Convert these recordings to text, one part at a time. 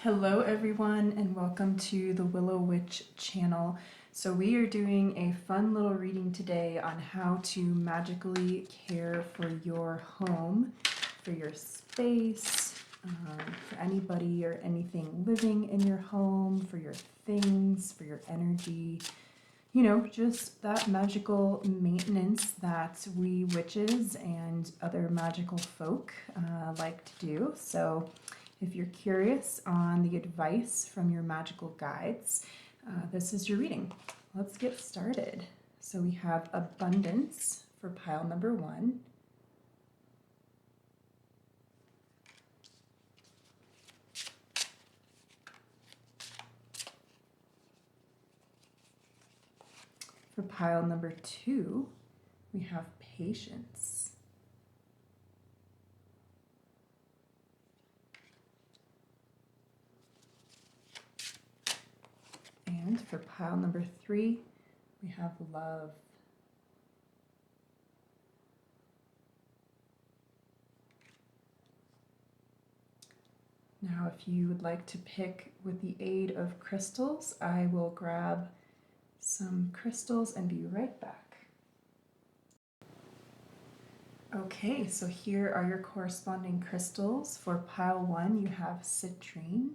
Hello everyone and welcome to the Willow Witch channel. So we are doing a fun little reading today on how to magically care for your home, for your space, for anybody or anything living in your home, for your things, for your energy. You know, just that magical maintenance that we witches and other magical folk like to do. So if you're curious on the advice from your magical guides, this is your reading. Let's get started. So we have abundance for pile number 1. For pile number 2, we have patience. And for pile number 3, we have love. Now, if you would like to pick with the aid of crystals, I will grab some crystals and be right back. Okay, so here are your corresponding crystals. For pile 1, you have citrine.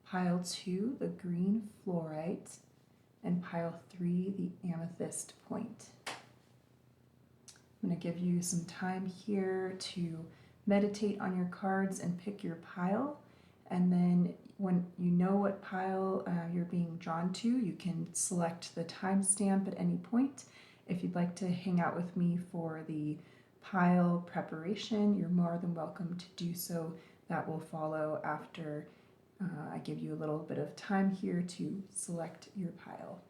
Pile 2, the green fluorite, and pile 3, the amethyst point. I'm going to give you some time here to meditate on your cards and pick your pile, and then when you know what pile you're being drawn to, you can select the timestamp at any point. If you'd like to hang out with me for the pile preparation, you're more than welcome to do so. That will follow after I give you a little bit of time here to select your pile.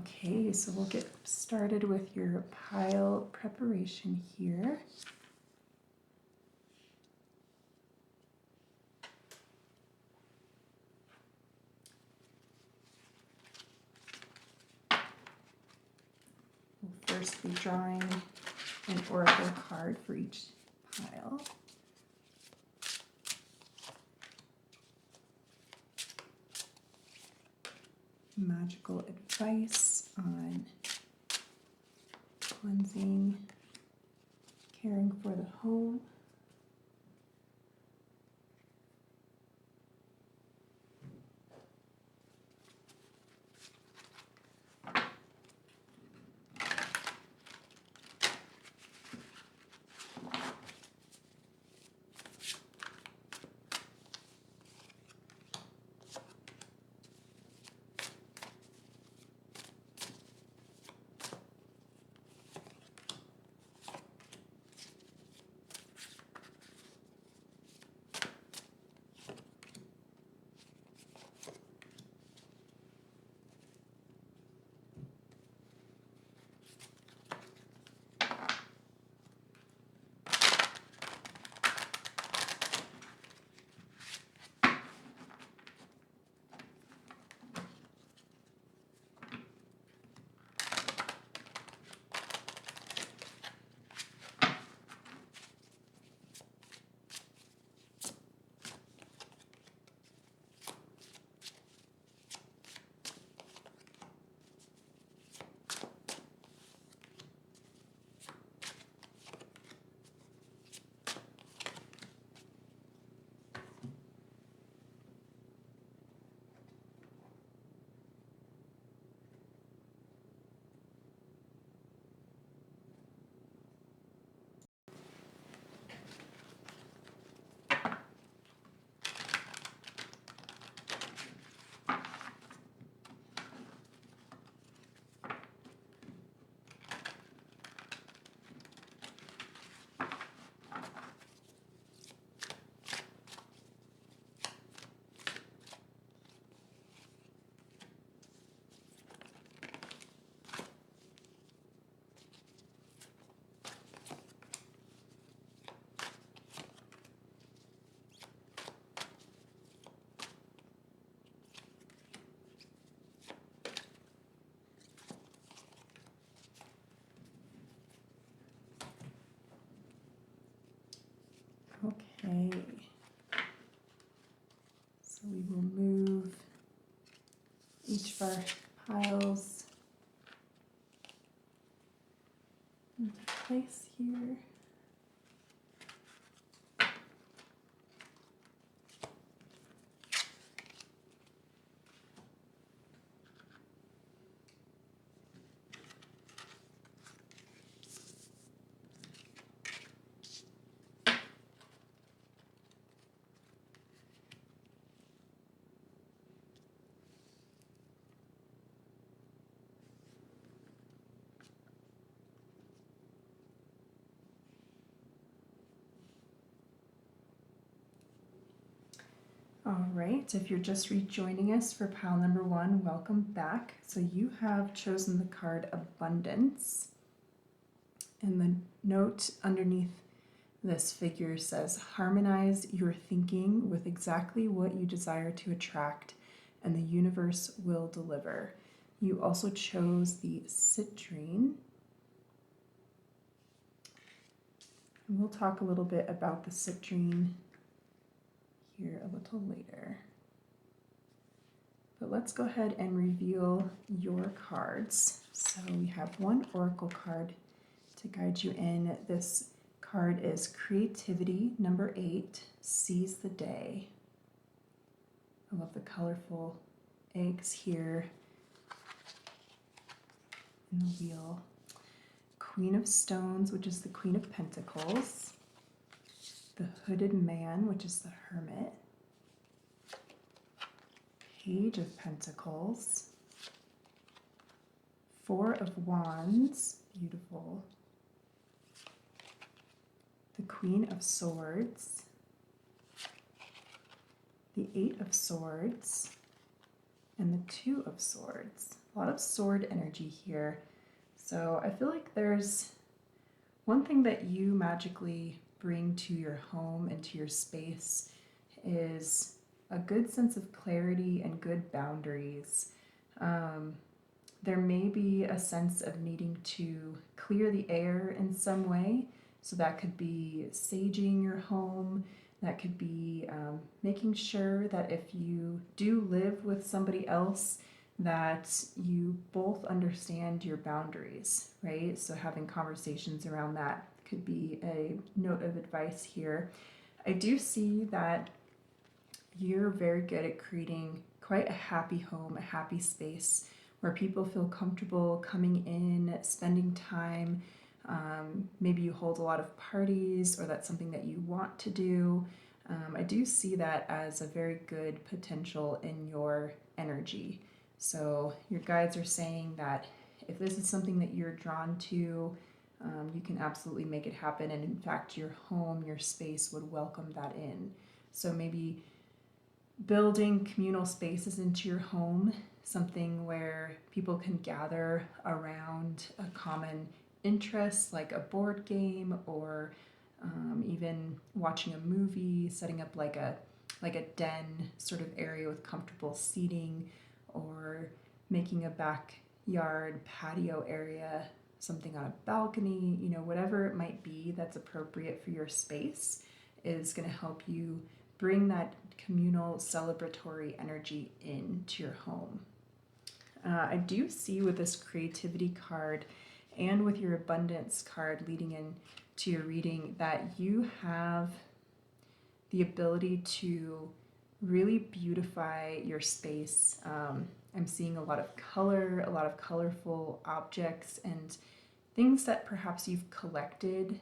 Okay, so we'll get started with your pile preparation here. We'll first be drawing an oracle card for each pile. Magical advice on cleansing, caring for the home. of our piles into place here. All right, if you're just rejoining us for pile number 1, welcome back. So you have chosen the card Abundance, and the note underneath this figure says, harmonize your thinking with exactly what you desire to attract, and the universe will deliver. You also chose the Citrine. And we'll talk a little bit about the Citrine here a little later. But let's go ahead and reveal your cards. So we have one oracle card to guide you in. This card is Creativity, number 8, Seize the Day. I love the colorful eggs here in the wheel. Queen of Stones, which is the Queen of Pentacles. The Hooded Man, which is the Hermit. Page of Pentacles. Four of Wands, beautiful. The Queen of Swords. The Eight of Swords. And the Two of Swords. A lot of sword energy here. So I feel like there's one thing that you magically bring to your home and to your space is a good sense of clarity and good boundaries. There may be a sense of needing to clear the air in some way. So that could be saging your home. That could be making sure that if you do live with somebody else, that you both understand your boundaries, right? So having conversations around that could be a note of advice here. I do see that you're very good at creating quite a happy home, a happy space where people feel comfortable coming in, spending time. Maybe you hold a lot of parties, or that's something that you want to do. I do see that as a very good potential in your energy. So your guides are saying that if this is something that you're drawn to, you can absolutely make it happen. And in fact, your home, your space would welcome that in. So maybe building communal spaces into your home, something where people can gather around a common interest like a board game, or even watching a movie, setting up like a den sort of area with comfortable seating, or making a backyard patio area, something on a balcony, whatever it might be that's appropriate for your space is going to help you bring that communal celebratory energy into your home. I do see with this creativity card and with your abundance card leading into your reading that you have the ability to really beautify your space. I'm seeing a lot of color, a lot of colorful objects and things that perhaps you've collected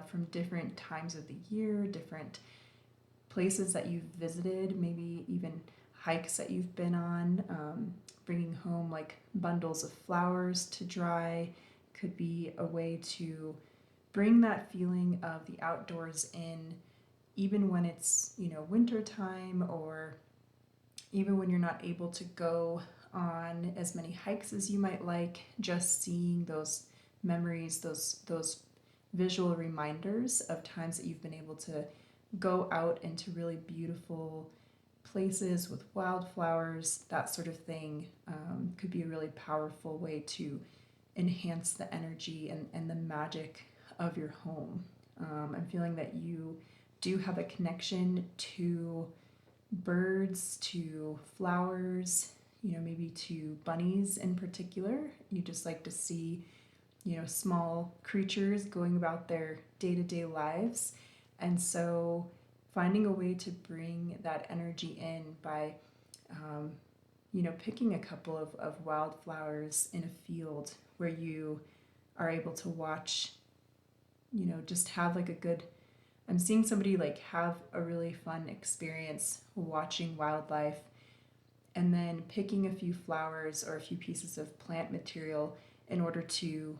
from different times of the year, different places that you've visited, maybe even hikes that you've been on. Bringing home like bundles of flowers to dry could be a way to bring that feeling of the outdoors in, even when it's, winter time, or even when you're not able to go on as many hikes as you might like. Just seeing those memories, those visual reminders of times that you've been able to go out into really beautiful places with wildflowers, that sort of thing, could be a really powerful way to enhance the energy and the magic of your home. I'm feeling that you do have a connection to birds, to flowers, maybe to bunnies in particular. You just like to see, small creatures going about their day-to-day lives. And so finding a way to bring that energy in by, picking a couple of wildflowers in a field where you are able to watch, just have like a good, I'm seeing somebody like have a really fun experience watching wildlife, and then picking a few flowers or a few pieces of plant material in order to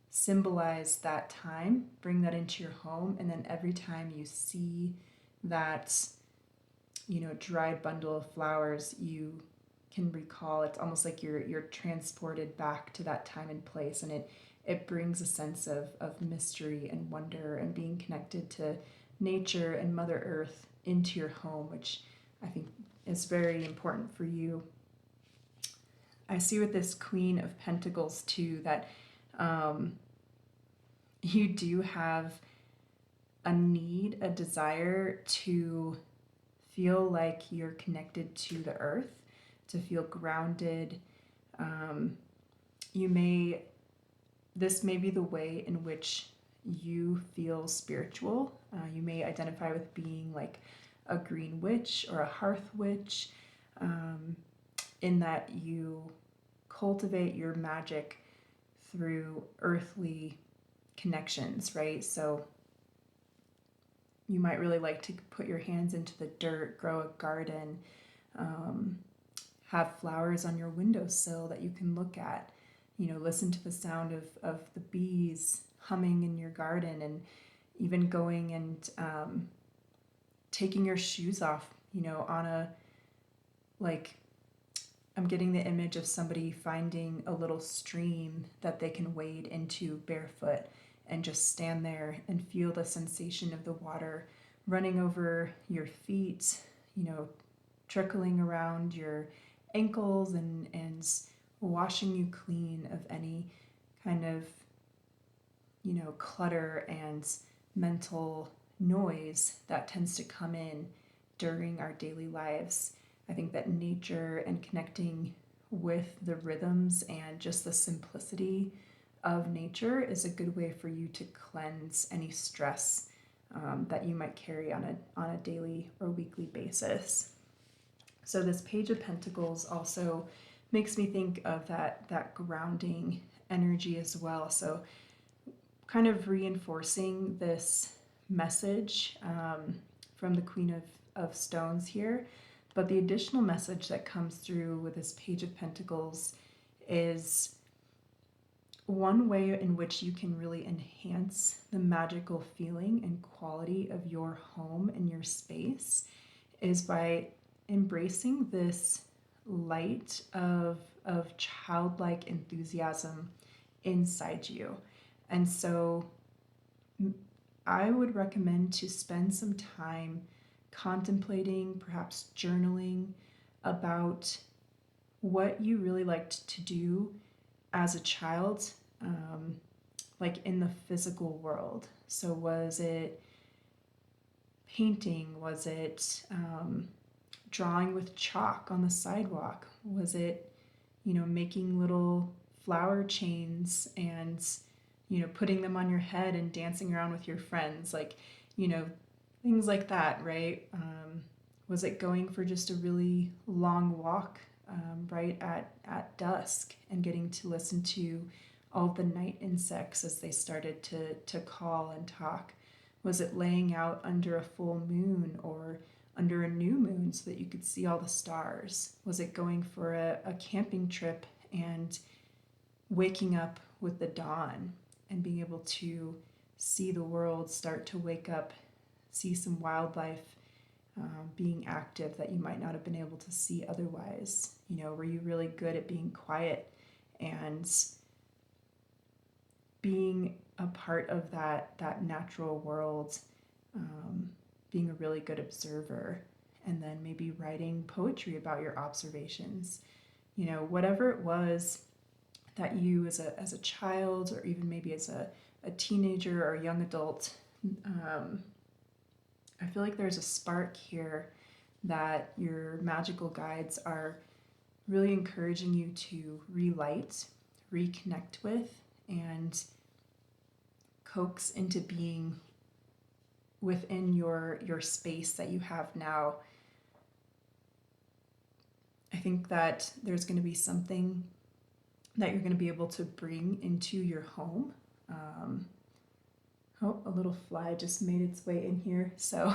symbolize that time, bring that into your home, and then every time you see that, dried bundle of flowers, you can recall, it's almost like you're transported back to that time and place, and it brings a sense of mystery and wonder and being connected to nature and Mother Earth into your home, which I think is very important for you. I see with this Queen of Pentacles too that you do have a need, a desire to feel like you're connected to the earth, to feel grounded. This may be the way in which you feel spiritual. You may identify with being like a green witch or a hearth witch, in that you cultivate your magic through earthly connections, right? So you might really like to put your hands into the dirt, grow a garden, have flowers on your windowsill that you can look at, listen to the sound of the bees humming in your garden, and even going and taking your shoes off, on a, like, I'm getting the image of somebody finding a little stream that they can wade into barefoot and just stand there and feel the sensation of the water running over your feet, trickling around your ankles and washing you clean of any kind of, clutter and mental noise that tends to come in during our daily lives. I think that nature and connecting with the rhythms and just the simplicity of nature is a good way for you to cleanse any stress that you might carry on a daily or weekly basis. So this Page of Pentacles also makes me think of that grounding energy as well. So kind of reinforcing this message from the Queen of Stones here. But the additional message that comes through with this Page of Pentacles is one way in which you can really enhance the magical feeling and quality of your home and your space is by embracing this light of childlike enthusiasm inside you. And so I would recommend to spend some time contemplating, perhaps journaling about what you really liked to do as a child, like in the physical world. So was it painting? Was it drawing with chalk on the sidewalk? Was it, making little flower chains and, putting them on your head and dancing around with your friends? Like, things like that, right? Was it going for just a really long walk right at dusk and getting to listen to all the night insects as they started to call and talk? Was it laying out under a full moon or under a new moon so that you could see all the stars? Was it going for a camping trip and waking up with the dawn and being able to see the world start to wake up, see some wildlife being active that you might not have been able to see otherwise? Were you really good at being quiet and being a part of that natural world, being a really good observer, and then maybe writing poetry about your observations? Whatever it was that you as a child, or even maybe as a teenager or a young adult, I feel like there's a spark here that your magical guides are really encouraging you to relight, reconnect with, and coax into being within your space that you have now. I think that there's going to be something that you're going to be able to bring into your home. Oh, a little fly just made its way in here. So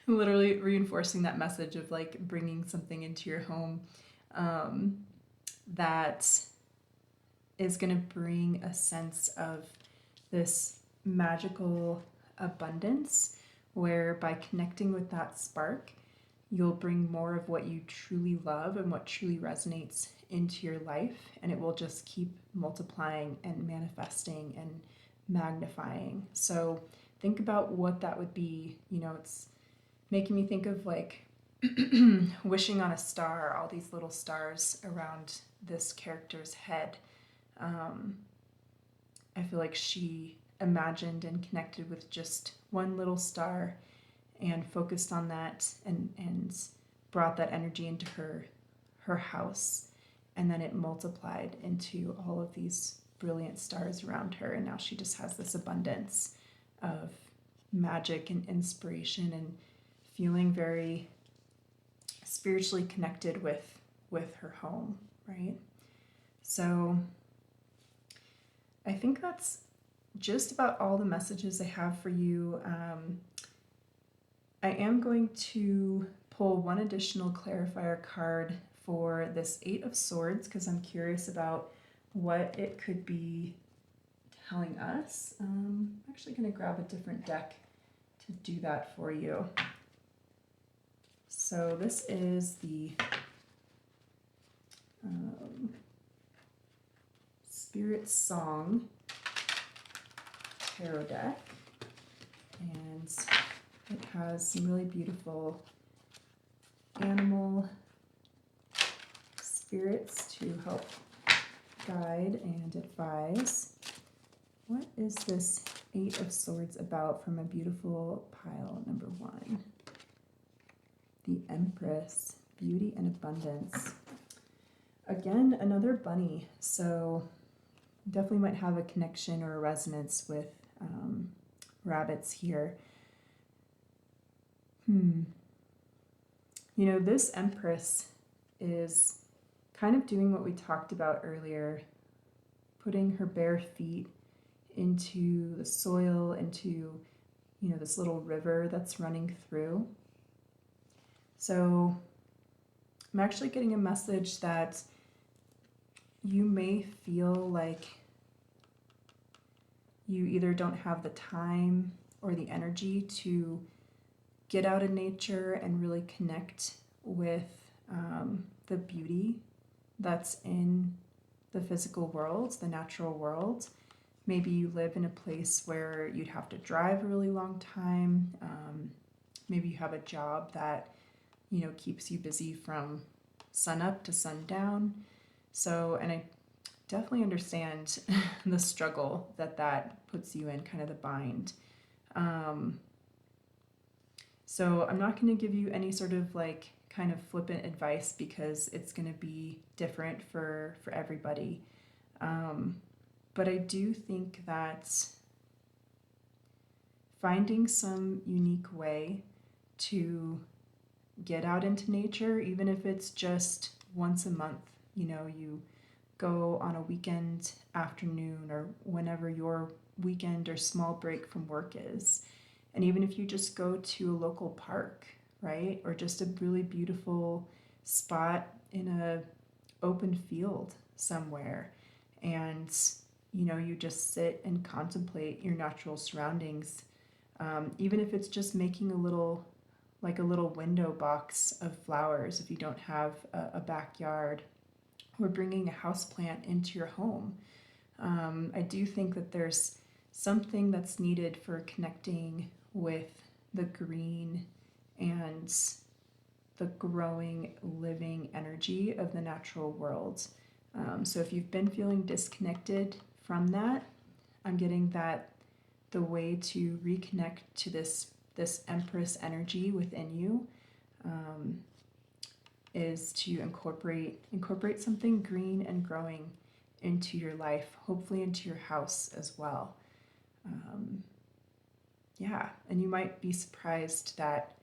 literally reinforcing that message of like bringing something into your home that is going to bring a sense of this magical abundance, where by connecting with that spark, you'll bring more of what you truly love and what truly resonates into your life, and it will just keep multiplying and manifesting and magnifying. So think about what that would be. You know, it's making me think of like wishing on a star, all these little stars around this character's head. I feel like she imagined and connected with just one little star and focused on that and brought that energy into her house, and then it multiplied into all of these brilliant stars around her, and now she just has this abundance of magic and inspiration and feeling very spiritually connected with her home, right? So I think that's just about all the messages I have for you. I am going to pull one additional clarifier card for this Eight of Swords because I'm curious about what it could be telling us. I'm actually going to grab a different deck to do that for you. So this is the Spiritsong Tarot deck, and it has some really beautiful animal spirits to help guide and advise. What is this Eight of Swords about from a beautiful pile number 1? The Empress, beauty and abundance. Again, another bunny, so definitely might have a connection or a resonance with rabbits here. You know, this Empress is kind of doing what we talked about earlier, putting her bare feet into the soil, into, you know, this little river that's running through. So I'm actually getting a message that you may feel like you either don't have the time or the energy to get out in nature and really connect with the beauty that's in the physical world, the natural world. Maybe you live in a place where you'd have to drive a really long time. Maybe you have a job that, you know, keeps you busy from sun up to sundown. So, and I definitely understand the struggle that puts you in, kind of the bind. So I'm not going to give you any sort of like kind of flippant advice because it's going to be different for everybody. But I do think that finding some unique way to get out into nature, even if it's just once a month, you know, you go on a weekend afternoon or whenever your weekend or small break from work is. And even if you just go to a local park, right? Or just a really beautiful spot in a open field somewhere, and, you know, you just sit and contemplate your natural surroundings. Even if it's just making a little window box of flowers if you don't have a backyard, or bringing a houseplant into your home. I do think that there's something that's needed for connecting with the green and the growing, living energy of the natural world. So if you've been feeling disconnected from that, I'm getting that the way to reconnect to this Empress energy within you is to incorporate something green and growing into your life, hopefully into your house as well. Yeah, and you might be surprised that,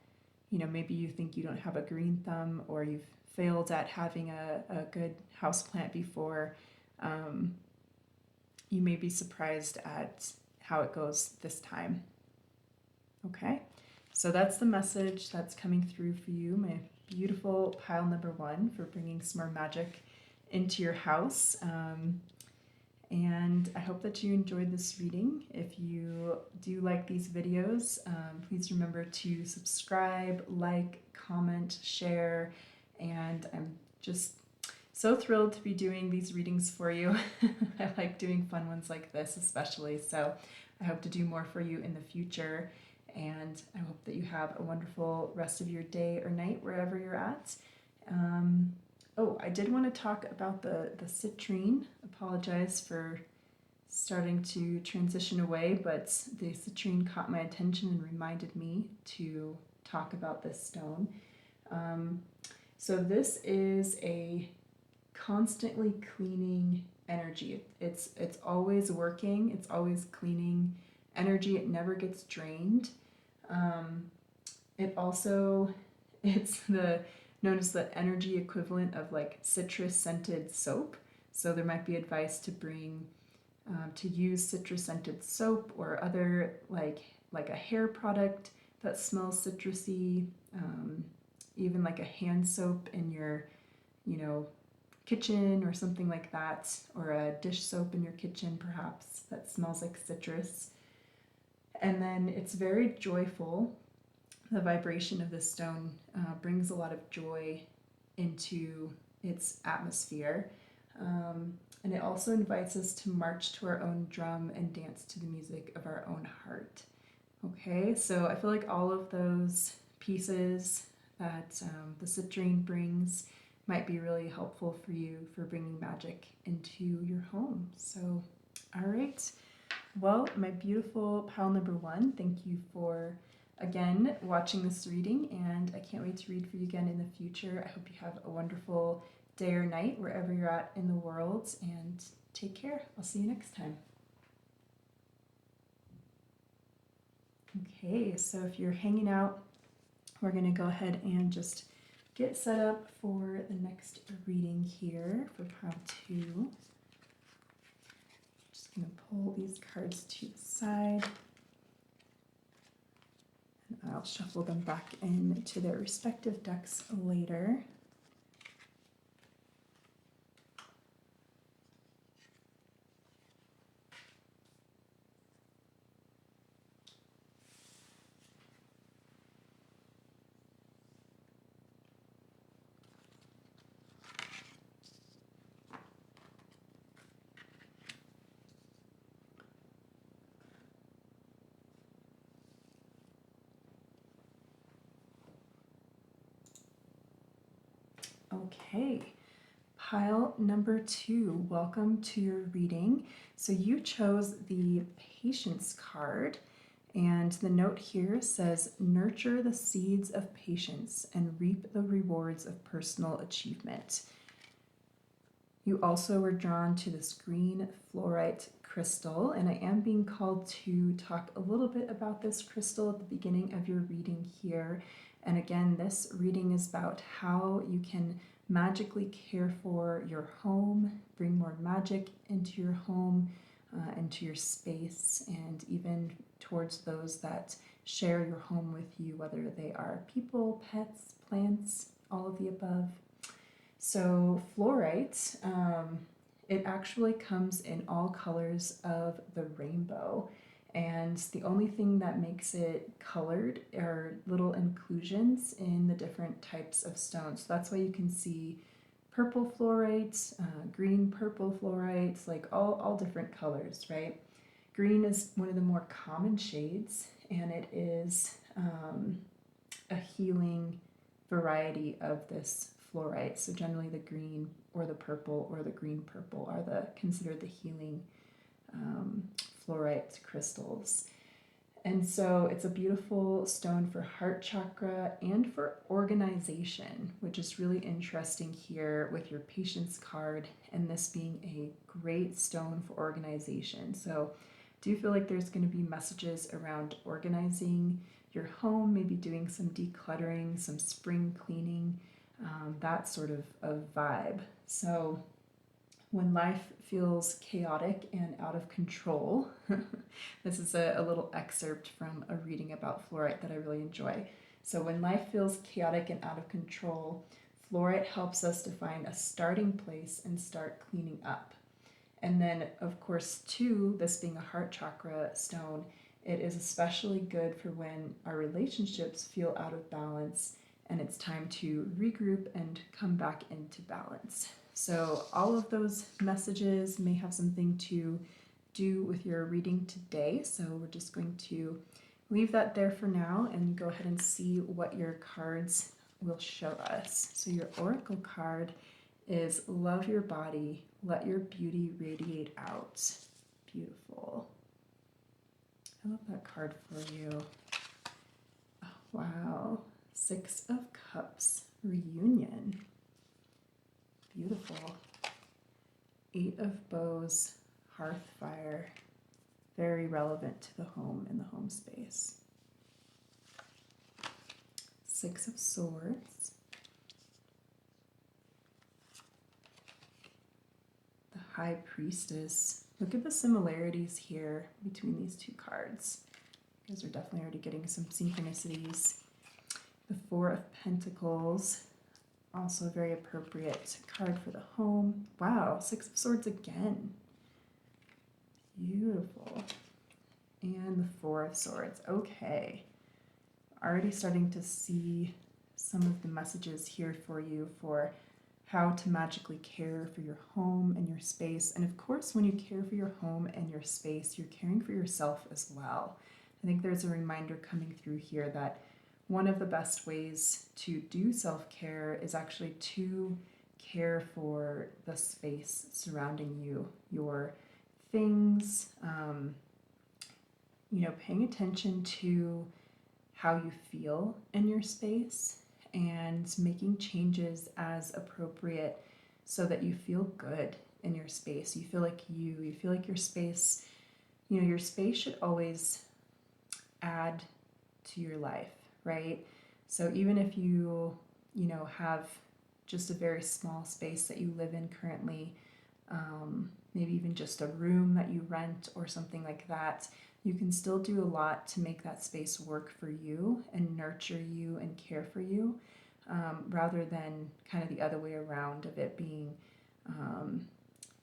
maybe you think you don't have a green thumb, or you've failed at having a good houseplant before. You may be surprised at how it goes this time. Okay, so that's the message that's coming through for you, my beautiful pile number 1, for bringing some more magic into your house. And I hope that you enjoyed this reading. If you do like these videos, please remember to subscribe, like, comment, share, and I'm just so thrilled to be doing these readings for you. I like doing fun ones like this especially, so I hope to do more for you in the future, and I hope that you have a wonderful rest of your day or night wherever you're at. Oh, I did want to talk about the citrine. Apologize for starting to transition away, but the citrine caught my attention and reminded me to talk about this stone. So this is a constantly cleaning energy. It's always working. It's always cleaning energy. It never gets drained. It's known as the energy equivalent of like citrus scented soap. So there might be advice to use citrus scented soap or other like a hair product that smells citrusy, even like a hand soap in your, kitchen or something like that, or a dish soap in your kitchen perhaps that smells like citrus. And then it's very joyful. The vibration of this stone brings a lot of joy into its atmosphere. And it also invites us to march to our own drum and dance to the music of our own heart. Okay, so I feel like all of those pieces that the citrine brings might be really helpful for you for bringing magic into your home. So, all right. Well, my beautiful pile number 1, thank you for again watching this reading, and I can't wait to read for you again in the future. I hope you have a wonderful day or night wherever you're at in the world, and take care. I'll see you next time. Okay, so if you're hanging out, we're going to go ahead and just get set up for the next reading here for pile 2. Just going to pull these cards to the side, and I'll shuffle them back into their respective decks later. Okay, pile number 2, welcome to your reading. So you chose the Patience card, and the note here says, nurture the seeds of patience and reap the rewards of personal achievement. You also were drawn to this green fluorite crystal, and I am being called to talk a little bit about this crystal at the beginning of your reading here. And again, this reading is about how you can magically care for your home, bring more magic into your home, into your space, and even towards those that share your home with you, whether they are people, pets, plants, all of the above. So fluorite, it actually comes in all colors of the rainbow. And the only thing that makes it colored are little inclusions in the different types of stones. So that's why you can see purple fluorites, green purple fluorites, like all different colors, right? Green is one of the more common shades, and it is a healing variety of this fluorite. So generally the green or the purple or the green purple are considered the healing fluorite crystals. And so it's a beautiful stone for heart chakra and for organization, which is really interesting here with your patience card and this being a great stone for organization. So do you feel like there's going to be messages around organizing your home, maybe doing some decluttering, some spring cleaning, that sort of vibe. So when life feels chaotic and out of control, this is a little excerpt from a reading about fluorite that I really enjoy. So when life feels chaotic and out of control, fluorite helps us to find a starting place and start cleaning up. And then, of course, too, this being a heart chakra stone, it is especially good for when our relationships feel out of balance and it's time to regroup and come back into balance. So all of those messages may have something to do with your reading today. So we're just going to leave that there for now and go ahead and see what your cards will show us. So your oracle card is love your body, let your beauty radiate out. Beautiful. I love that card for you. Oh, wow. 6 of Cups, reunion. Beautiful. 8 of Bows, hearth fire. Very relevant to the home and the home space. 6 of Swords. The High Priestess. Look at the similarities here between these two cards. You guys are definitely already getting some synchronicities. The 4 of Pentacles. Also a very appropriate card for the home. Wow, 6 of Swords again. Beautiful. And the 4 of Swords. Okay. Already starting to see some of the messages here for you for how to magically care for your home and your space. And of course, when you care for your home and your space, you're caring for yourself as well. I think there's a reminder coming through here that one of the best ways to do self-care is actually to care for the space surrounding you, your things, paying attention to how you feel in your space and making changes as appropriate so that you feel good in your space. You feel like you feel like your space, your space should always add to your life, right? So even if you have just a very small space that you live in currently, maybe even just a room that you rent or something like that, you can still do a lot to make that space work for you and nurture you and care for you, rather than kind of the other way around of it being,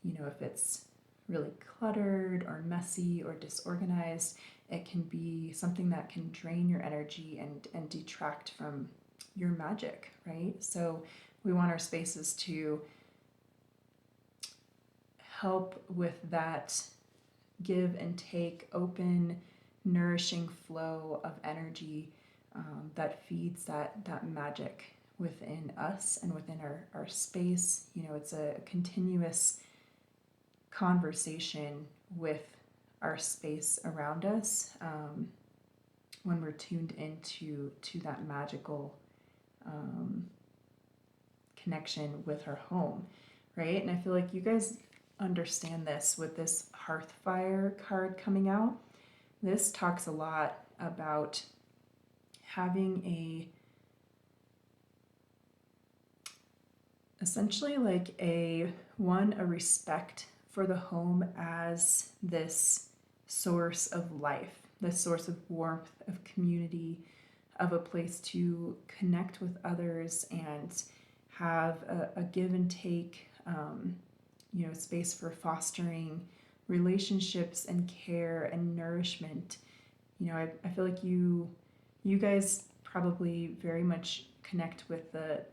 if it's really cluttered or messy or disorganized, it can be something that can drain your energy and detract from your magic, right? So we want our spaces to help with that give and take, open, nourishing flow of energy that feeds that magic within us and within our space. It's a continuous conversation with our space around us when we're tuned into that magical connection with our home, right? And I feel like you guys understand this with this hearth fire card coming out. This talks a lot about having essentially like a respect for the home as this source of life, this source of warmth, of community, of a place to connect with others and have a give and take, space for fostering relationships and care and nourishment. I feel like you guys probably very much connect with the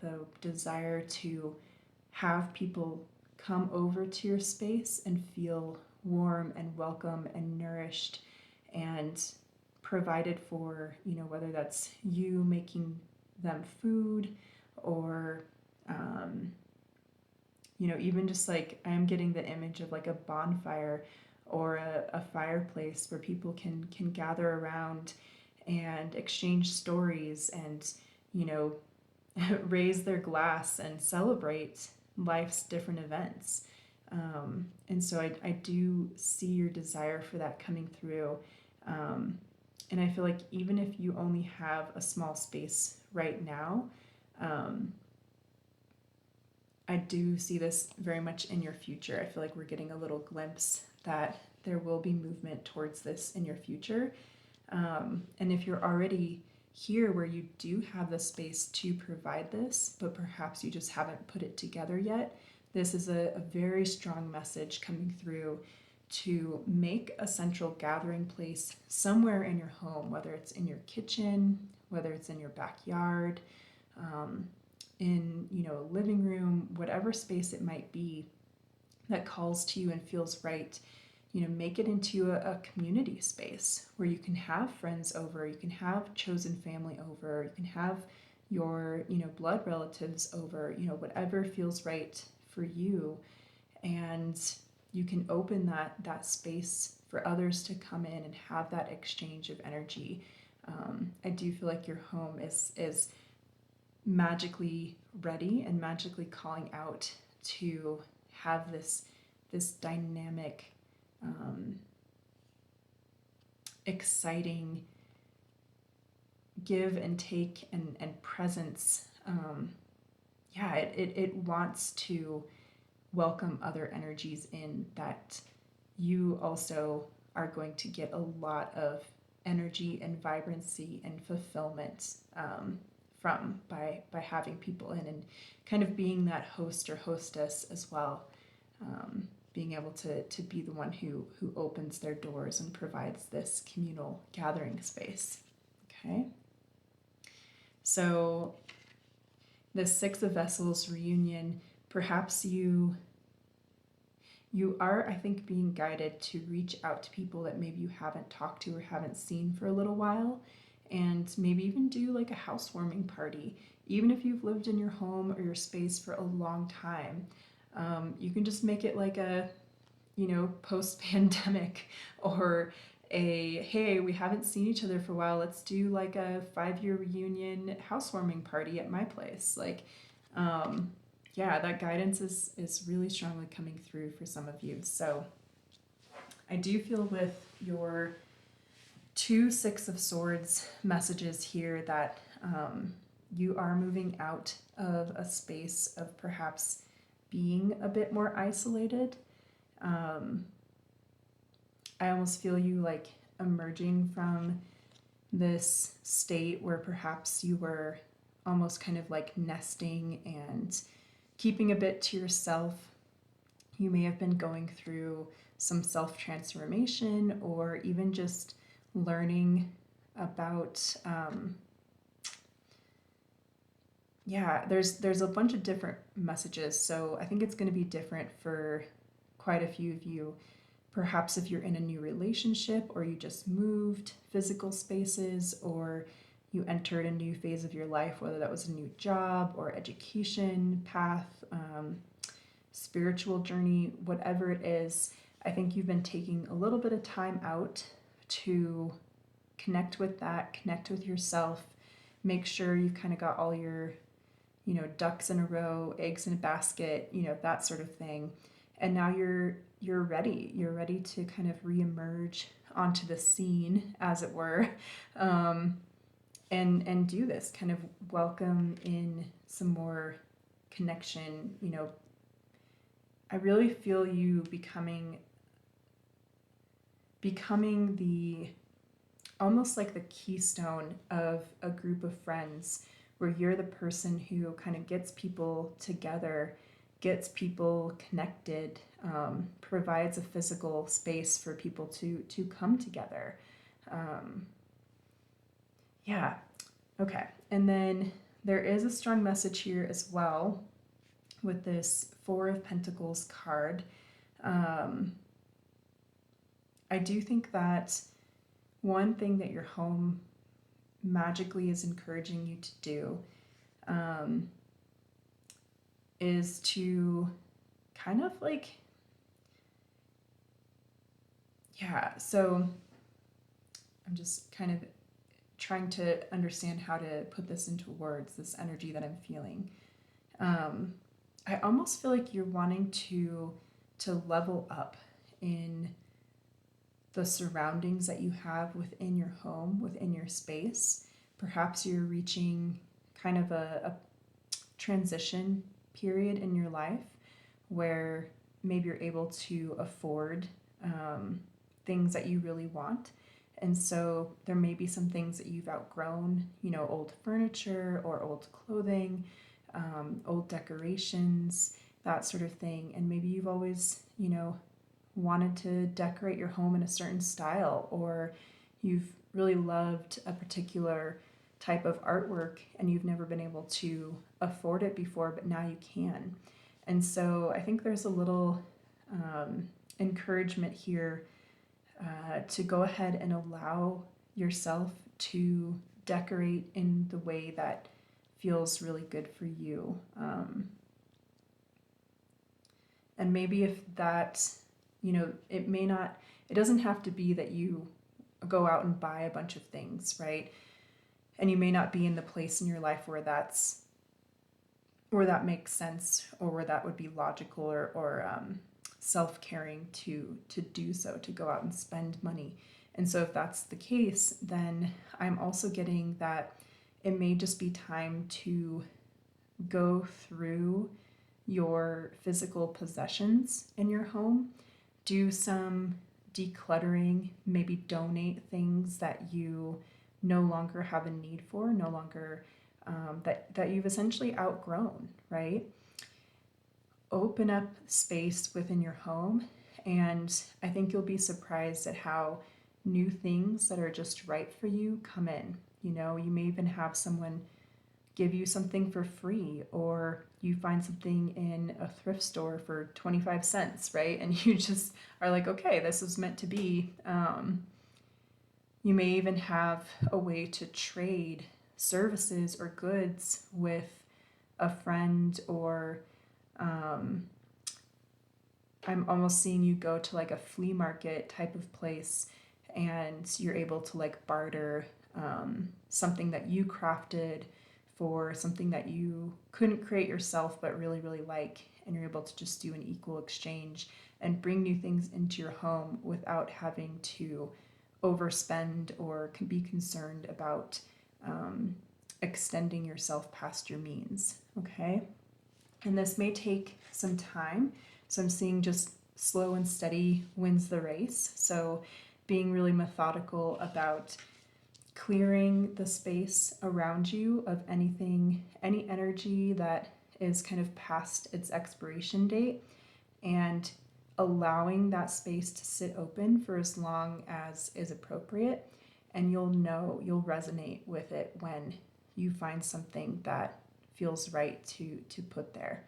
desire to have people come over to your space and feel warm and welcome and nourished and provided for, whether that's you making them food or even just like I'm getting the image of like a bonfire or a fireplace where people can gather around and exchange stories and, you know, raise their glass and celebrate life's different events. And so I do see your desire for that coming through. And I feel like even if you only have a small space right now, I do see this very much in your future. I feel like we're getting a little glimpse that there will be movement towards this in your future. And if you're already here where you do have the space to provide this, but perhaps you just haven't put it together yet, this is a very strong message coming through to make a central gathering place somewhere in your home, whether it's in your kitchen, whether it's in your backyard, in, you know, a living room, whatever space it might be that calls to you and feels right. You know, make it into a community space where you can have friends over, you can have chosen family over, you can have your, you know, blood relatives over, you know, whatever feels right for you. And you can open that space for others to come in and have that exchange of energy. I do feel like your home is magically ready and magically calling out to have this dynamic, exciting give and take and presence. It wants to welcome other energies in that you also are going to get a lot of energy and vibrancy and fulfillment from by having people in and kind of being that host or hostess as well. Being able to be the one who opens their doors and provides this communal gathering space. Okay. So the Six of Vessels reunion, perhaps you are, I think, being guided to reach out to people that maybe you haven't talked to or haven't seen for a little while, and maybe even do like a housewarming party. Even if you've lived in your home or your space for a long time, you can just make it like a, you know, post-pandemic, or a, hey, we haven't seen each other for a while, let's do like a 5-year reunion housewarming party at my place. Like, yeah, that guidance is really strongly coming through for some of you. So I do feel with your 2 Six of Swords messages here that you are moving out of a space of perhaps being a bit more isolated. I almost feel you like emerging from this state where perhaps you were almost kind of like nesting and keeping a bit to yourself. You may have been going through some self-transformation or even just learning about, there's a bunch of different messages. So I think it's going to be different for quite a few of you. Perhaps if you're in a new relationship, or you just moved physical spaces, or you entered a new phase of your life, whether that was a new job or education path, spiritual journey, whatever it is, I think you've been taking a little bit of time out to connect with that, connect with yourself, make sure you've kind of got all your, you know, ducks in a row, eggs in a basket, you know, that sort of thing. And now you're ready. You're ready to kind of reemerge onto the scene, as it were, and do this, kind of welcome in some more connection. You know, I really feel you becoming the, almost like the keystone of a group of friends, where you're the person who kind of gets people together, gets people connected, provides a physical space for people to come together. Okay. And then there is a strong message here as well with this Four of Pentacles card. I do think that one thing that your home magically is encouraging you to do is to kind of like Yeah, so I'm just kind of trying to understand how to put this into words, this energy that I'm feeling. I almost feel like you're wanting to level up in the surroundings that you have within your home, within your space. Perhaps you're reaching kind of a transition period in your life where maybe you're able to afford things that you really want. And so there may be some things that you've outgrown, old furniture or old clothing, old decorations, that sort of thing. And maybe you've always, wanted to decorate your home in a certain style, or you've really loved a particular type of artwork and you've never been able to afford it before, but now you can. And so I think there's a little encouragement here to go ahead and allow yourself to decorate in the way that feels really good for you. And maybe if that, it doesn't have to be that you go out and buy a bunch of things, right? And you may not be in the place in your life where that makes sense, or where that would be logical or self-caring to do so, to go out and spend money. And so if that's the case, then I'm also getting that it may just be time to go through your physical possessions in your home, do some decluttering, maybe donate things that you no longer have a need for, no longer that you've essentially outgrown, right? Open up space within your home, and I think you'll be surprised at how new things that are just right for you come in. You may even have someone give you something for free, or you find something in a thrift store for 25 cents, right? And you just are like, okay, this was meant to be. You may even have a way to trade services or goods with a friend, or I'm almost seeing you go to like a flea market type of place, and you're able to like barter something that you crafted for something that you couldn't create yourself but really, really like, and you're able to just do an equal exchange and bring new things into your home without having to overspend or can be concerned about extending yourself past your means, okay? And this may take some time. So I'm seeing just slow and steady wins the race. So being really methodical about clearing the space around you of anything, any energy that is kind of past its expiration date, and allowing that space to sit open for as long as is appropriate. And you'll resonate with it when you find something that feels right to put there.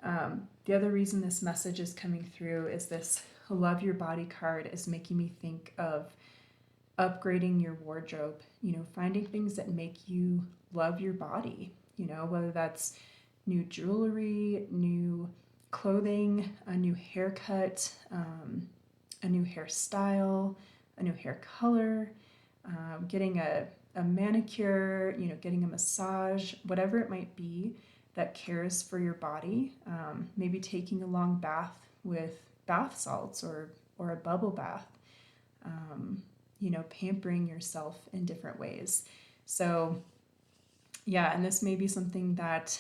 The other reason this message is coming through is this Love Your Body card is making me think of upgrading your wardrobe, finding things that make you love your body, whether that's new jewelry, new clothing, a new haircut, a new hairstyle, a new hair color, getting a manicure, getting a massage, whatever it might be that cares for your body. Maybe taking a long bath with bath salts or a bubble bath. Pampering yourself in different ways. So yeah, and this may be something that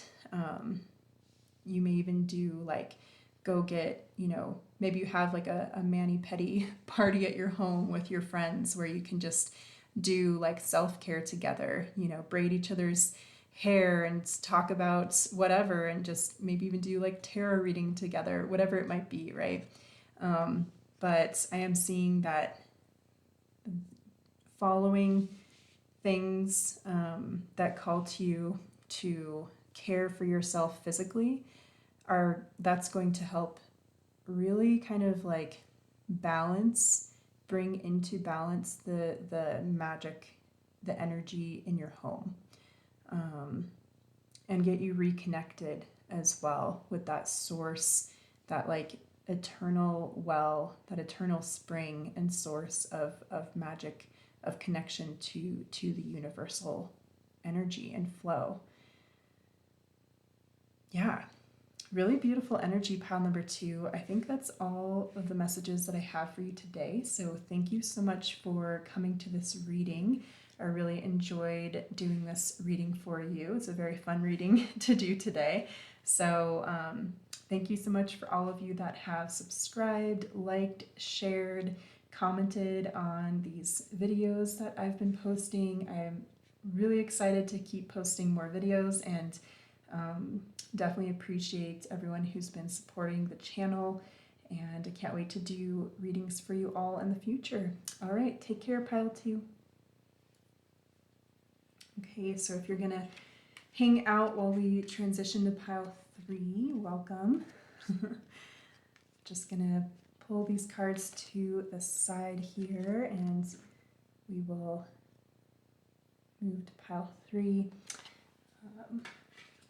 you may even do, like go get, maybe you have like a mani-pedi party at your home with your friends where you can just do like self-care together, braid each other's hair and talk about whatever, and just maybe even do like tarot reading together, whatever it might be, right? But I am seeing that following things that call to you to care for yourself physically that's going to help really kind of like bring into balance the magic, the energy in your home, and get you reconnected as well with that source, that like eternal well, that eternal spring and source of magic, of connection to the universal energy and flow. Yeah, really beautiful energy, pile number 2. I think that's all of the messages that I have for you today. So thank you so much for coming to this reading. I really enjoyed doing this reading for you. It's a very fun reading to do today. So thank you so much for all of you that have subscribed, liked, shared, commented on these videos that I've been posting. I'm really excited to keep posting more videos, and definitely appreciate everyone who's been supporting the channel, and I can't wait to do readings for you all in the future. All right, take care, pile 2. Okay, so if you're gonna hang out while we transition to pile 3, welcome. Just gonna pull these cards to the side here, and we will move to pile 3.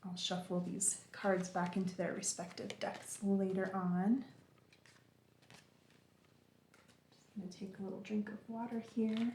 I'll shuffle these cards back into their respective decks later on. Just going to take a little drink of water here.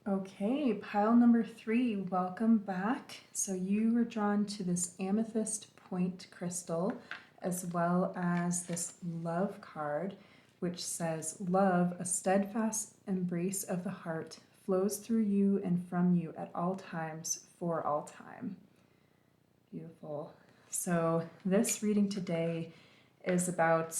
Okay, pile number 3, welcome back. So you were drawn to this Amethyst point crystal, as well as this love card, which says, love, a steadfast embrace of the heart, flows through you and from you at all times, for all time. Beautiful. So this reading today is about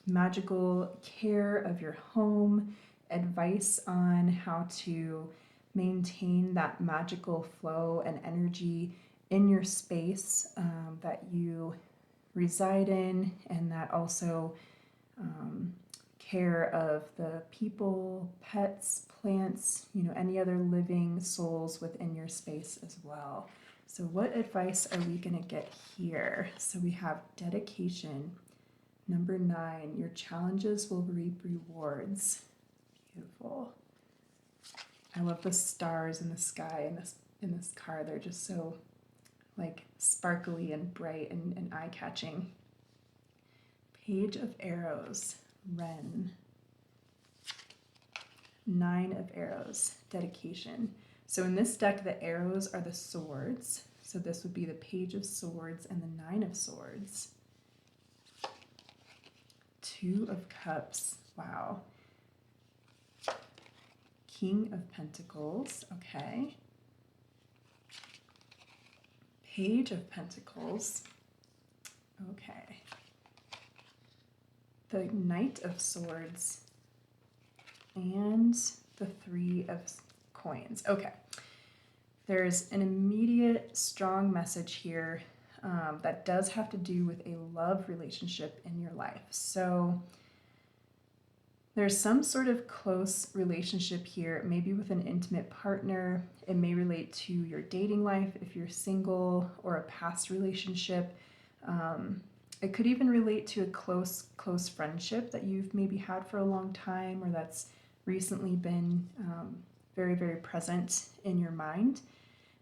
magical care of your home, advice on how to maintain that magical flow and energy in your space that you reside in, and that also care of the people, pets, plants, any other living souls within your space as well. So what advice are we going to get here? So we have dedication. Number 9, your challenges will reap rewards. Beautiful. I love the stars in the sky in this card. They're just so like sparkly and bright and eye-catching. Page of Arrows, Wren. 9 of Arrows, dedication. So in this deck, the arrows are the swords. So this would be the Page of Swords and the 9 of Swords. 2 of Cups, wow. King of Pentacles, okay. Page of Pentacles, okay. The Knight of Swords and the 3 of Coins, okay. There's an immediate strong message here that does have to do with a love relationship in your life. So there's some sort of close relationship here, maybe with an intimate partner. It may relate to your dating life if you're single, or a past relationship. It could even relate to a close friendship that you've maybe had for a long time, or that's recently been very, very present in your mind.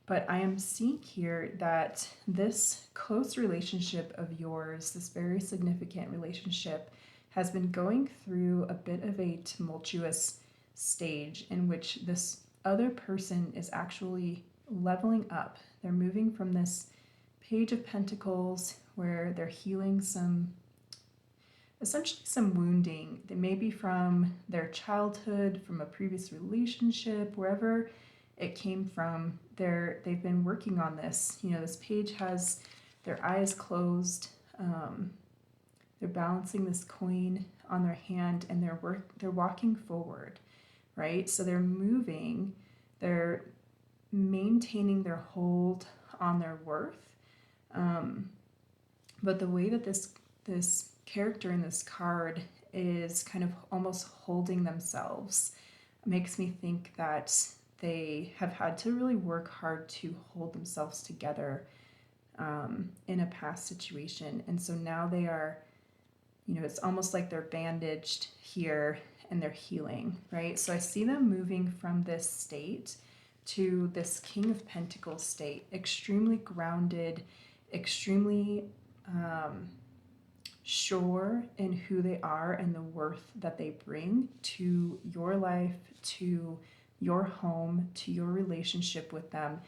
But I am seeing here that this close relationship of yours, this very significant relationship, has been going through a bit of a tumultuous stage in which this other person is actually leveling up. They're moving from this Page of Pentacles where they're healing essentially some wounding that may be from their childhood, from a previous relationship, wherever it came from. They've been working on this. This page has their eyes closed. They're balancing this coin on their hand, and they're walking forward, right? So they're moving. They're maintaining their hold on their worth. But the way that this character in this card is kind of almost holding themselves makes me think that they have had to really work hard to hold themselves together in a past situation. And so now they are, it's almost like they're bandaged here and they're healing, right? So I see them moving from this state to this King of Pentacles state, extremely grounded, extremely sure in who they are and the worth that they bring to your life, to your home, to your relationship with them.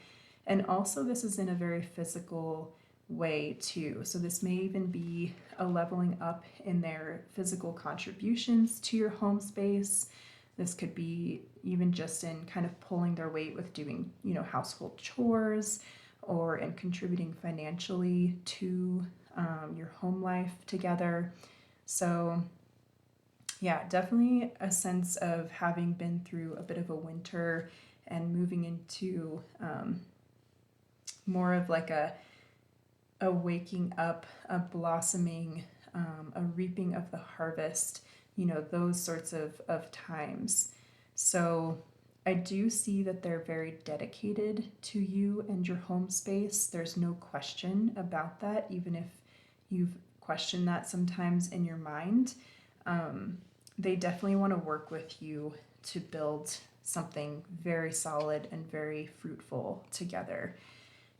And also this is in a very physical way too. So this may even be a leveling up in their physical contributions to your home space. This could be even just in kind of pulling their weight with doing, household chores, or in contributing financially to your home life together. So yeah, definitely a sense of having been through a bit of a winter and moving into more of like a waking up, a blossoming, a reaping of the harvest, those sorts of times. So I do see that they're very dedicated to you and your home space. There's no question about that, even if you've questioned that sometimes in your mind. They definitely want to work with you to build something very solid and very fruitful together.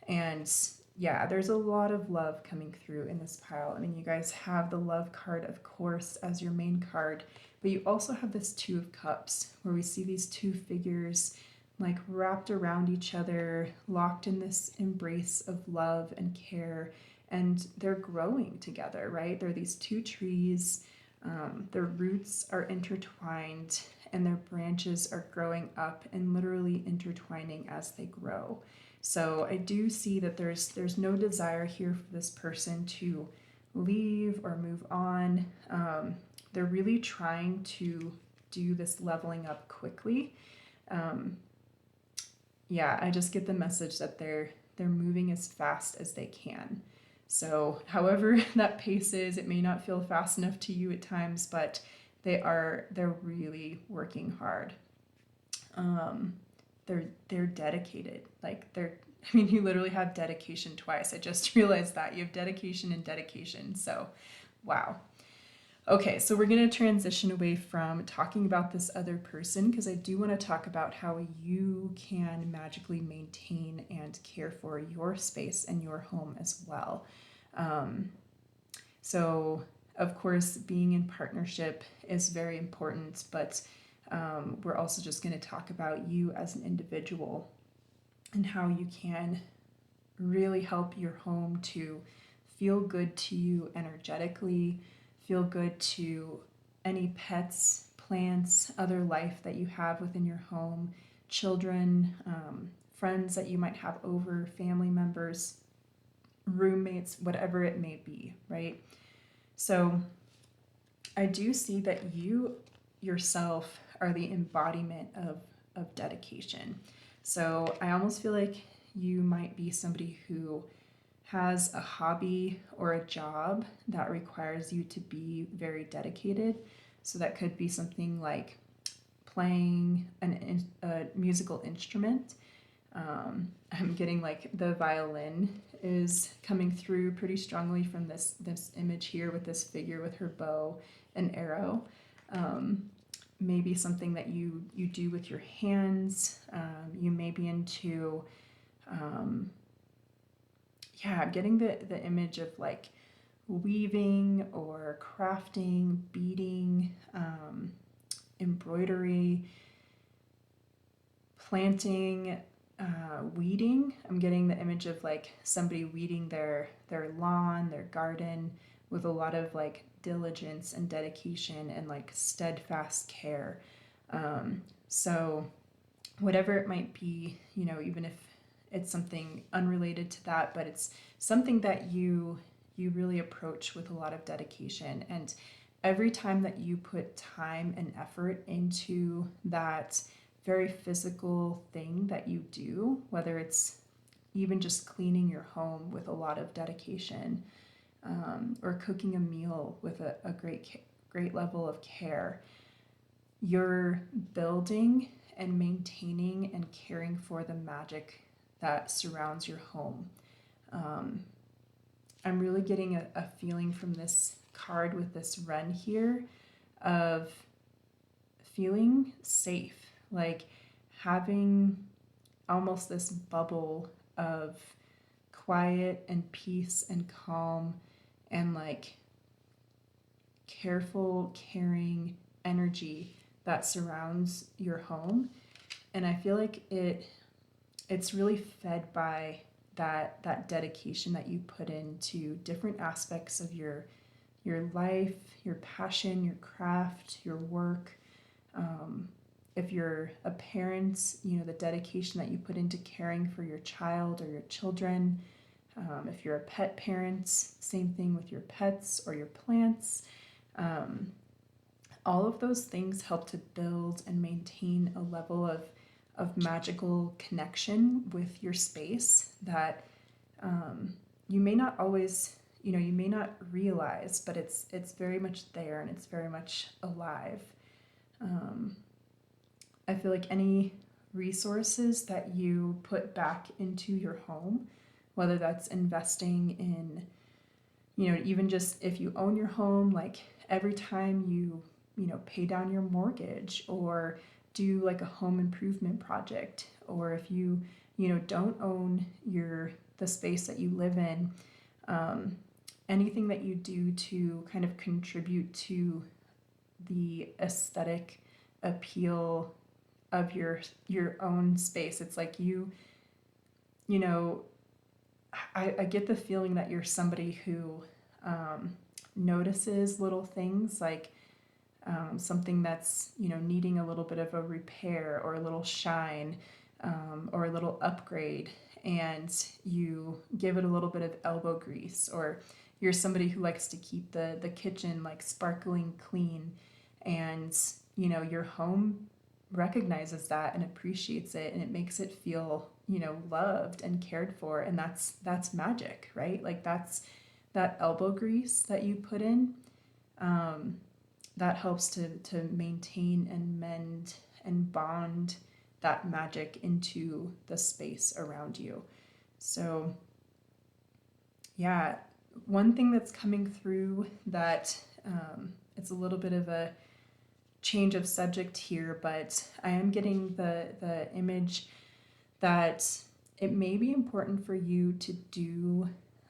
And yeah, there's a lot of love coming through in this pile. I mean, you guys have the love card, of course, as your main card, but you also have this Two of Cups, where we see these two figures like wrapped around each other, locked in this embrace of love and care, and they're growing together, right? They're these two trees. Their roots are intertwined and their branches are growing up and literally intertwining as they grow. So I do see that there's no desire here for this person to leave or move on. They're really trying to do this leveling up quickly. Yeah, I just get the message that they're moving as fast as they can. So however that pace is, it may not feel fast enough to you at times, but they're really working hard. They're dedicated. You literally have dedication twice. I just realized that. You have dedication and dedication. So, wow. Okay, so we're going to transition away from talking about this other person, because I do want to talk about how you can magically maintain and care for your space and your home as well. So, of course, being in partnership is very important, but we're also just going to talk about you as an individual and how you can really help your home to feel good to you energetically, feel good to any pets, plants, other life that you have within your home, children, friends that you might have over, family members, roommates, whatever it may be, right? So I do see that you yourself are the embodiment of dedication. So I almost feel like you might be somebody who has a hobby or a job that requires you to be very dedicated. So that could be something like playing a musical instrument. I'm getting like the violin is coming through pretty strongly from this image here with this figure with her bow and arrow. Maybe something that you do with your hands. You may be into, I'm getting the image of like weaving or crafting, beading, embroidery, planting, weeding. I'm getting the image of like somebody weeding their lawn, their garden with a lot of like diligence and dedication and like steadfast care. So whatever it might be, even if it's something unrelated to that, but it's something that you really approach with a lot of dedication. And every time that you put time and effort into that very physical thing that you do, whether it's even just cleaning your home with a lot of dedication, or cooking a meal with a great level of care, you're building and maintaining and caring for the magic that surrounds your home. I'm really getting a feeling from this card with this wren here of feeling safe, like having almost this bubble of quiet and peace and calm and like careful, caring energy that surrounds your home. And I feel like it's really fed by that dedication that you put into different aspects of your life, your passion, your craft, your work. If you're a parent, the dedication that you put into caring for your child or your children. If you're a pet parent, same thing with your pets or your plants. All of those things help to build and maintain a level of magical connection with your space that you may not always, you may not realize, but it's very much there and it's very much alive. I feel like any resources that you put back into your home, whether that's investing in, even just if you own your home, like every time you pay down your mortgage or do like a home improvement project, or if you don't own the space that you live in, anything that you do to kind of contribute to the aesthetic appeal of your own space. It's like I get the feeling that you're somebody who notices little things like something that's needing a little bit of a repair or a little shine, or a little upgrade, and you give it a little bit of elbow grease, or you're somebody who likes to keep the kitchen like sparkling clean, and your home recognizes that and appreciates it, and it makes it feel loved and cared for, and that's magic, right? Like that's that elbow grease that you put in, that helps to maintain and mend and bond that magic into the space around you. So yeah, one thing that's coming through that it's a little bit of a change of subject here, but I am getting the image that it may be important for you to do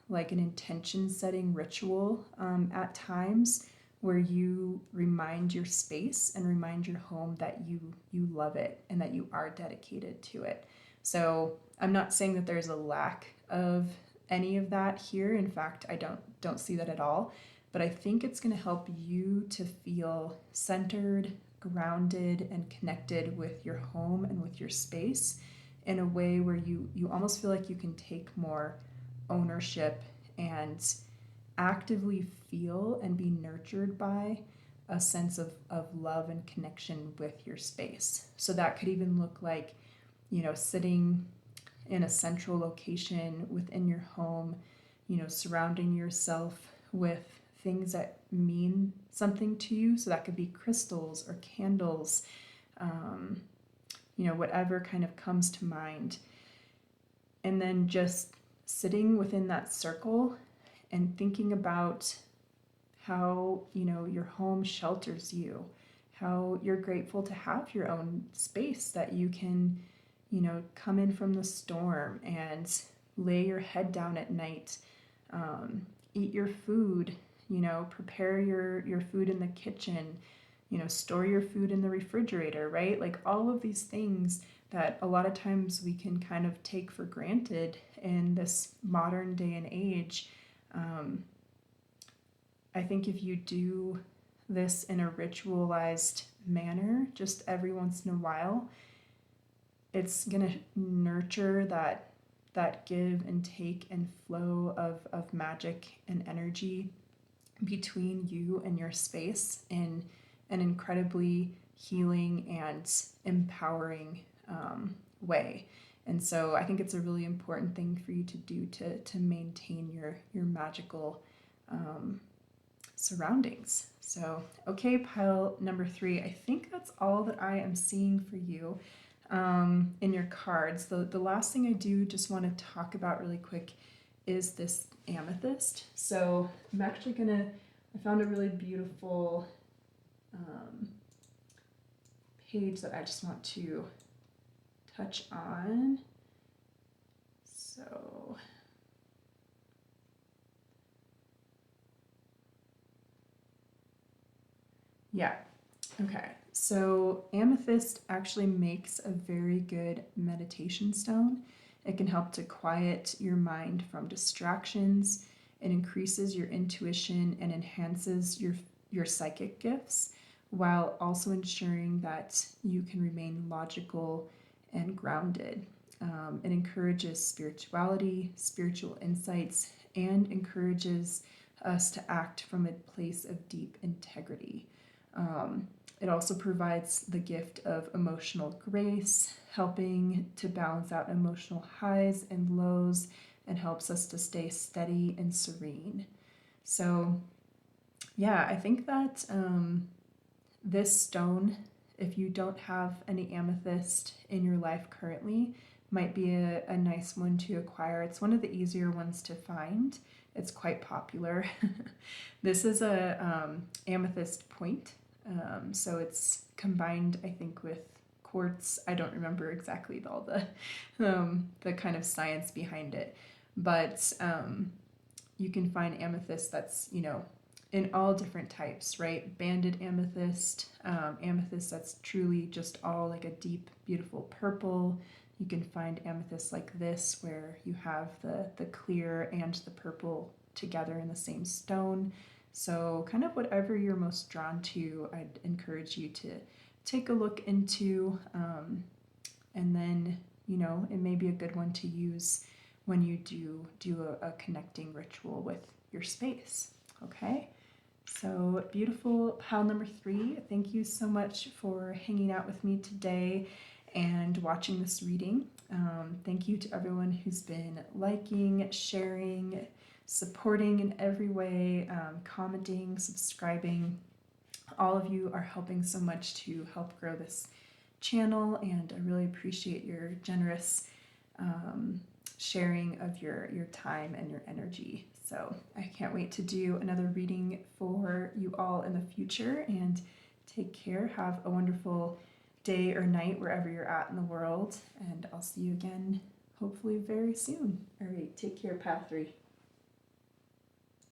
like an intention setting ritual at times, where you remind your space and remind your home that you love it and that you are dedicated to it. So I'm not saying that there's a lack of any of that here. In fact, I don't see that at all. But I think it's going to help you to feel centered, grounded, and connected with your home and with your space in a way where you almost feel like you can take more ownership and actively feel and be nurtured by a sense of love and connection with your space. So that could even look like, sitting in a central location within your home, surrounding yourself with things that mean something to you. So that could be crystals or candles, whatever kind of comes to mind. And then just sitting within that circle and thinking about how, your home shelters you, how you're grateful to have your own space that you can, come in from the storm and lay your head down at night, eat your food, prepare your food in the kitchen, store your food in the refrigerator, right? Like all of these things that a lot of times we can kind of take for granted in this modern day and age. I think if you do this in a ritualized manner, just every once in a while, it's going to nurture that give and take and flow of magic and energy between you and your space in an incredibly healing and empowering way. And so I think it's a really important thing for you to do to maintain your magical surroundings. So, okay, pile number 3. I think that's all that I am seeing for you in your cards. The last thing I do just want to talk about really quick is this amethyst. So I'm actually I found a really beautiful page that I just want to touch on. So yeah, okay. So amethyst actually makes a very good meditation stone. It can help to quiet your mind from distractions. It increases your intuition and enhances your psychic gifts, while also ensuring that you can remain logical and grounded. It encourages spirituality, spiritual insights, and encourages us to act from a place of deep integrity. It also provides the gift of emotional grace, helping to balance out emotional highs and lows, and helps us to stay steady and serene. So, yeah, I think that this stone, if you don't have any amethyst in your life currently, might be a nice one to acquire. It's one of the easier ones to find. It's quite popular. This is a amethyst point. So it's combined, I think, with quartz. I don't remember exactly all the kind of science behind it, but you can find amethyst that's, in all different types, right? Banded amethyst, amethyst that's truly just all like a deep, beautiful purple. You can find amethyst like this, where you have the clear and the purple together in the same stone. So kind of whatever you're most drawn to, I'd encourage you to take a look into, and then, it may be a good one to use when you do a connecting ritual with your space. Okay, so beautiful pile number 3. Thank you so much for hanging out with me today and watching this reading. Thank you to everyone who's been liking, sharing, supporting in every way, commenting, subscribing. All of you are helping so much to help grow this channel, and I really appreciate your generous sharing of your time and your energy. So I can't wait to do another reading for you all in the future, and take care. Have a wonderful day or night wherever you're at in the world, and I'll see you again hopefully very soon. All right, take care, pile 3.